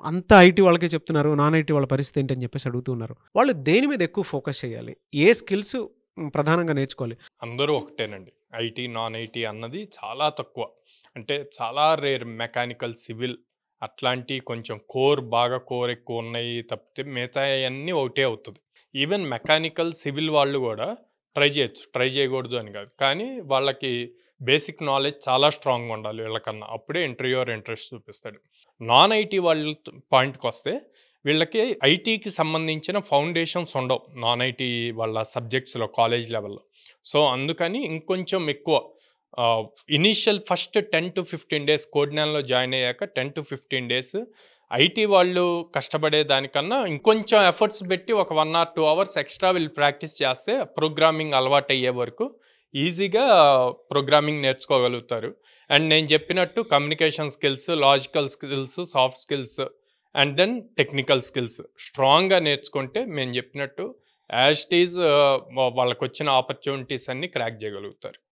అంతా ఐటీ వాళ్ళకే చెప్తున్నారు. నాన్ ఐటీ వాళ్ళ పరిస్థితి ఏంటి అని చెప్పేసి అడుగుతూ ఉన్నారు. వాళ్ళు దేని మీద ఎక్కువ ఫోకస్ చేయాలి? ఏ స్కిల్స్ ప్రధానంగా నేర్చుకోవాలి? అందరూ ఒకటేనండి. ఐటీ, నాన్ ఐటీ అన్నది చాలా తక్కువ. అంటే చాలా రేర్ మెకానికల్, సివిల్ అట్లాంటి కొంచెం బాగా కోర్ ఎక్కువ ఉన్నాయి తప్పితే మిగతాయన్నీ ఒకటే అవుతది. ఈవెన్ మెకానికల్, సివిల్ వాళ్ళు గూడా ట్రై చేయొచ్చు. ట్రై చేయకూడదు అని కాదు. కానీ వాళ్ళకి బేసిక్ నాలెడ్జ్ చాలా స్ట్రాంగ్‌గా ఉండాలి వీళ్ళకన్నా. అప్పుడే ఇంటర్వ్యూయర్ ఇంట్రెస్ట్ చూపిస్తాడు. నాన్ ఐటీ వాళ్ళ పాయింట్‌కొస్తే వీళ్ళకి ఐటీకి సంబంధించిన ఫౌండేషన్స్ ఉండవు. నాన్ ఐటీ వాళ్ళ సబ్జెక్ట్స్‌లో కాలేజ్ లెవెల్‌లో. సో, అందుకని ఇంకొంచెం ఎక్కువ ఇనీషియల్ ఫస్ట్ 10-15 డేస్ కోడ్‌నాన్‌లో జాయిన్ అయ్యాక 10-15 డేస్ ఐటీ వాళ్ళు కష్టపడే దానికన్నా ఇంకొంచెం ఎఫర్ట్స్ పెట్టి ఒక 1 ఆర్ 2 అవర్స్ ఎక్స్‌ట్రా వీళ్ళు ప్రాక్టీస్ చేస్తే ప్రోగ్రామింగ్ అలవాటయ్యే వరకు ఈజీగా ప్రోగ్రామింగ్ నేర్చుకోగలుగుతారు. అండ్ నేను చెప్పినట్టు communication skills, logical skills, soft skills and then technical skills స్ట్రాంగ్‌గా నేర్చుకుంటే మేము చెప్పినట్టు యాజ్ ఇట్ ఈజ్ వాళ్ళకొచ్చిన ఆపర్చునిటీస్ అన్నీ క్రాక్ చేయగలుగుతారు.